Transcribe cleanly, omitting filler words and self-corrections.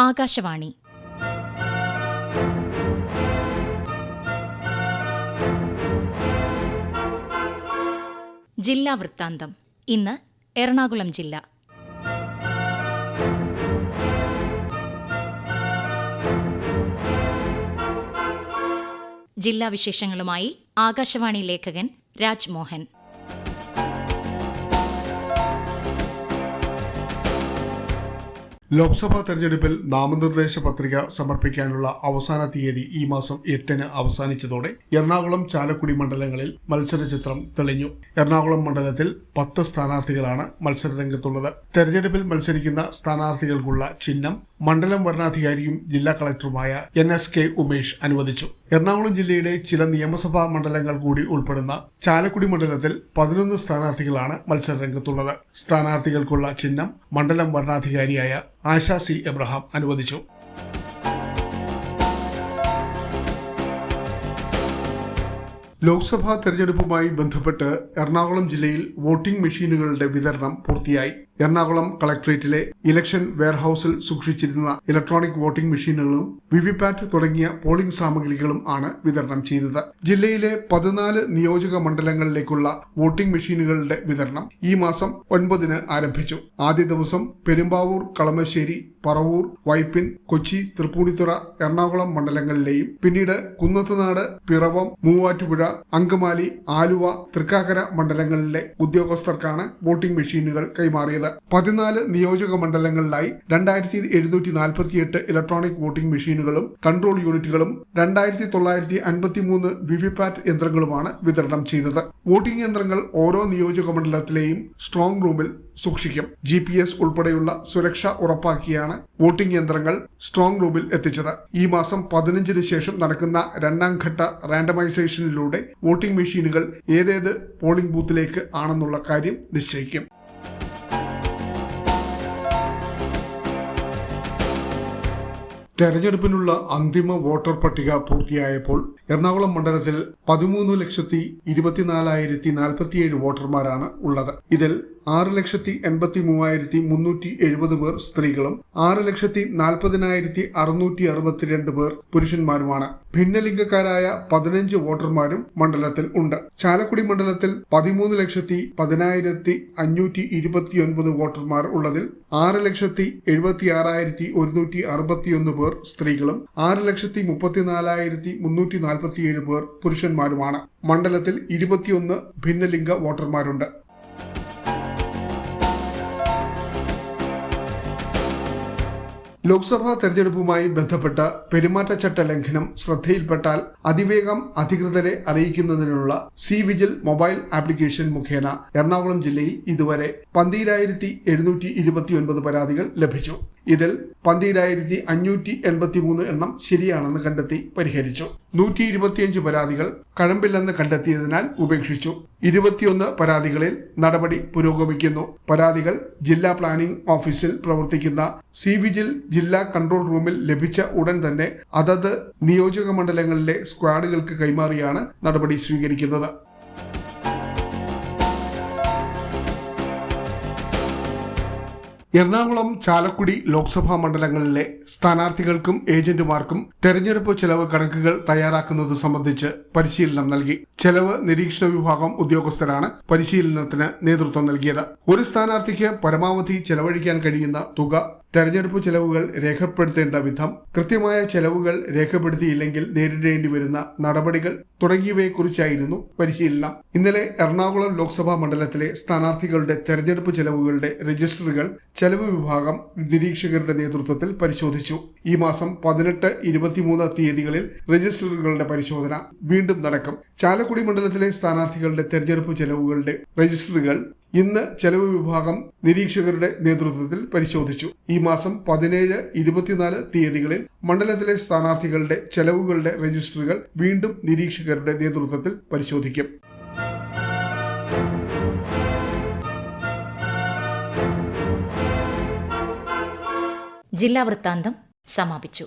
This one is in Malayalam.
ആകാശവാണി ജില്ലാ വൃത്താന്തം. ഇന്ന് എറണാകുളം ജില്ല. ജില്ലാ വിശേഷങ്ങളുമായി ആകാശവാണി ലേഖകൻ രാജ്മോഹൻ. ലോക്സഭാ തെരഞ്ഞെടുപ്പിൽ നാമനിർദ്ദേശ പത്രിക സമർപ്പിക്കാനുള്ള അവസാന തീയതി ഈ മാസം 8-ന് അവസാനിച്ചതോടെ എറണാകുളം, ചാലക്കുടി മണ്ഡലങ്ങളിൽ മത്സരചിത്രം തെളിഞ്ഞു. എറണാകുളം മണ്ഡലത്തിൽ 10 സ്ഥാനാർത്ഥികളാണ് മത്സരരംഗത്തുള്ളത്. തെരഞ്ഞെടുപ്പിൽ മത്സരിക്കുന്ന സ്ഥാനാർത്ഥികൾക്കുള്ള ചിഹ്നം മണ്ഡലം വരണാധികാരിയും ജില്ലാ കളക്ടറുമായ NSK ഉമേഷ് അനുവദിച്ചു. എറണാകുളം ജില്ലയുടെ ചില നിയമസഭാ മണ്ഡലങ്ങൾ കൂടി ഉൾപ്പെടുന്ന ചാലക്കുടി മണ്ഡലത്തിൽ 11 സ്ഥാനാർത്ഥികളാണ് മത്സരരംഗത്തുള്ളത്. സ്ഥാനാർത്ഥികൾക്കുള്ള ചിഹ്നം മണ്ഡലം വരണാധികാരിയായ ആശ സി എബ്രഹാം അനുവദിച്ചു. ലോക്സഭാ തെരഞ്ഞെടുപ്പുമായി ബന്ധപ്പെട്ട് എറണാകുളം ജില്ലയിൽ വോട്ടിംഗ് മെഷീനുകളുടെ വിതരണം പൂർത്തിയായി. എറണാകുളം കളക്ടറേറ്റിലെ ഇലക്ഷൻ വെയർഹൌസിൽ സൂക്ഷിച്ചിരുന്ന ഇലക്ട്രോണിക് വോട്ടിംഗ് മെഷീനുകളും വിവിപാറ്റ് തുടങ്ങിയ പോളിംഗ് സാമഗ്രികളും ആണ് വിതരണം ചെയ്തത്. ജില്ലയിലെ 14 നിയോജക മണ്ഡലങ്ങളിലേക്കുള്ള വോട്ടിംഗ് മെഷീനുകളുടെ വിതരണം ഈ മാസം 9-ന് ആരംഭിച്ചു. ആദ്യ ദിവസം പെരുമ്പാവൂർ, കളമശ്ശേരി, പറവൂർ, വൈപ്പിൻ, കൊച്ചി, തൃപ്പൂണിത്തുറ, എറണാകുളം മണ്ഡലങ്ങളിലെയും പിന്നീട് കുന്നത്തുനാട്, പിറവം, മൂവാറ്റുപുഴ, അങ്കമാലി, ആലുവ, തൃക്കാക്കര മണ്ഡലങ്ങളിലെ ഉദ്യോഗസ്ഥർക്കാണ് വോട്ടിംഗ് മെഷീനുകൾ കൈമാറിയത്. 14 നിയോജക മണ്ഡലങ്ങളിലായി 2748 ഇലക്ട്രോണിക് വോട്ടിംഗ് മെഷീനുകളും കൺട്രോൾ യൂണിറ്റുകളും 2953 വിവിപാറ്റ് യന്ത്രങ്ങളുമാണ് വിതരണം ചെയ്തത്. വോട്ടിംഗ് യന്ത്രങ്ങൾ ഓരോ നിയോജക മണ്ഡലത്തിലെയും സ്ട്രോങ് റൂമിൽ സൂക്ഷിക്കും. GPS ഉൾപ്പെടെയുള്ള സുരക്ഷ ഉറപ്പാക്കിയാണ് വോട്ടിംഗ് യന്ത്രങ്ങൾ സ്ട്രോങ് റൂമിൽ എത്തിച്ചത്. ഈ മാസം 15-ന് ശേഷം നടക്കുന്ന 2ാം ഘട്ട റാൻഡമൈസേഷനിലൂടെ വോട്ടിംഗ് മെഷീനുകൾ ഏതേത് പോളിംഗ് ബൂത്തിലേക്ക് ആണെന്നുള്ള കാര്യം നിശ്ചയിക്കും. തെരഞ്ഞെടുപ്പിനുള്ള അന്തിമ വോട്ടർ പട്ടിക പൂർത്തിയായപ്പോൾ എറണാകുളം മണ്ഡലത്തിൽ 13,24,047 വോട്ടർമാരാണ് ഉള്ളത്. ഇതിൽ 6,83,370 പേർ സ്ത്രീകളും 6,40,662 പേർ പുരുഷന്മാരുമാണ്. ഭിന്നലിംഗക്കാരായ 15 വോട്ടർമാരും മണ്ഡലത്തിൽ ഉണ്ട്. ചാലക്കുടി മണ്ഡലത്തിൽ 13,10,529 വോട്ടർമാർ ഉള്ളതിൽ 6,76,161 പേർ സ്ത്രീകളും 6,34,347 പേർ പുരുഷന്മാരുമാണ്. മണ്ഡലത്തിൽ 21 ഭിന്നലിംഗ വോട്ടർമാരുണ്ട്. ലോക്സഭാ തെരഞ്ഞെടുപ്പുമായി ബന്ധപ്പെട്ട പെരുമാറ്റച്ചട്ട ലംഘനം ശ്രദ്ധയിൽപ്പെട്ടാൽ അതിവേഗം അധികൃതരെ അറിയിക്കുന്നതിനുള്ള സി-വിജിൽ മൊബൈൽ ആപ്ലിക്കേഷൻ മുഖേന എറണാകുളം ജില്ലയിൽ ഇതുവരെ 12,729 പരാതികൾ ലഭിച്ചു. ഇതിൽ 12,583 എണ്ണം ശരിയാണെന്ന് കണ്ടെത്തി പരിഹരിച്ചു. 125 പരാതികൾ കഴമ്പില്ലെന്ന് കണ്ടെത്തിയതിനാൽ ഉപേക്ഷിച്ചു. 21 പരാതികളിൽ നടപടി പുരോഗമിക്കുന്നു. പരാതികൾ ജില്ലാ പ്ലാനിംഗ് ഓഫീസിൽ പ്രവർത്തിക്കുന്ന സി-വിജിൽ ജില്ലാ കൺട്രോൾ റൂമിൽ ലഭിച്ച ഉടൻ തന്നെ അതത് നിയോജക മണ്ഡലങ്ങളിലെ സ്ക്വാഡുകൾക്ക് കൈമാറിയാണ് നടപടി സ്വീകരിക്കുന്നത്. എറണാകുളം, ചാലക്കുടി ലോക്സഭാ മണ്ഡലങ്ങളിലെ സ്ഥാനാർത്ഥികൾക്കും ഏജന്റുമാർക്കും തെരഞ്ഞെടുപ്പ് ചെലവ് കണക്കുകൾ തയ്യാറാക്കുന്നത് സംബന്ധിച്ച് പരിശീലനം നൽകി. ചെലവ് നിരീക്ഷണ വിഭാഗം ഉദ്യോഗസ്ഥരാണ് പരിശീലനത്തിന് നേതൃത്വം നൽകിയത്. ഒരു സ്ഥാനാർത്ഥിക്ക് പരമാവധി ചെലവഴിക്കാൻ കഴിയുന്ന തുക, തെരഞ്ഞെടുപ്പ് ചെലവുകൾ രേഖപ്പെടുത്തേണ്ട വിധം, കൃത്യമായ ചെലവുകൾ രേഖപ്പെടുത്തിയില്ലെങ്കിൽ നേരിടേണ്ടി വരുന്ന നടപടികൾ തുടങ്ങിയവയെക്കുറിച്ചായിരുന്നു പരിശീലനം. ഇന്നലെ എറണാകുളം ലോക്സഭാ മണ്ഡലത്തിലെ സ്ഥാനാർത്ഥികളുടെ തെരഞ്ഞെടുപ്പ് ചെലവുകളുടെ രജിസ്റ്ററുകൾ ചെലവ് വിഭാഗം നിരീക്ഷകരുടെ നേതൃത്വത്തിൽ പരിശോധിച്ചു. ഈ മാസം 18, 23 തീയതികളിൽ രജിസ്റ്ററുകളുടെ പരിശോധന വീണ്ടും നടക്കും. ചാലക്കുടി മണ്ഡലത്തിലെ സ്ഥാനാർത്ഥികളുടെ തെരഞ്ഞെടുപ്പ് ചെലവുകളുടെ രജിസ്റ്ററുകൾ ഇന്ന് ചെലവ് വിഭാഗം നിരീക്ഷകരുടെ നേതൃത്വത്തിൽ പരിശോധിച്ചു. ഈ മാസം 17, 24 തീയതികളിൽ മണ്ഡലത്തിലെ സ്ഥാനാർത്ഥികളുടെ ചെലവുകളുടെ രജിസ്റ്ററുകൾ വീണ്ടും നിരീക്ഷകരുടെ നേതൃത്വത്തിൽ പരിശോധിക്കും. ജില്ലാ വൃത്താന്തം സമാപിച്ചു.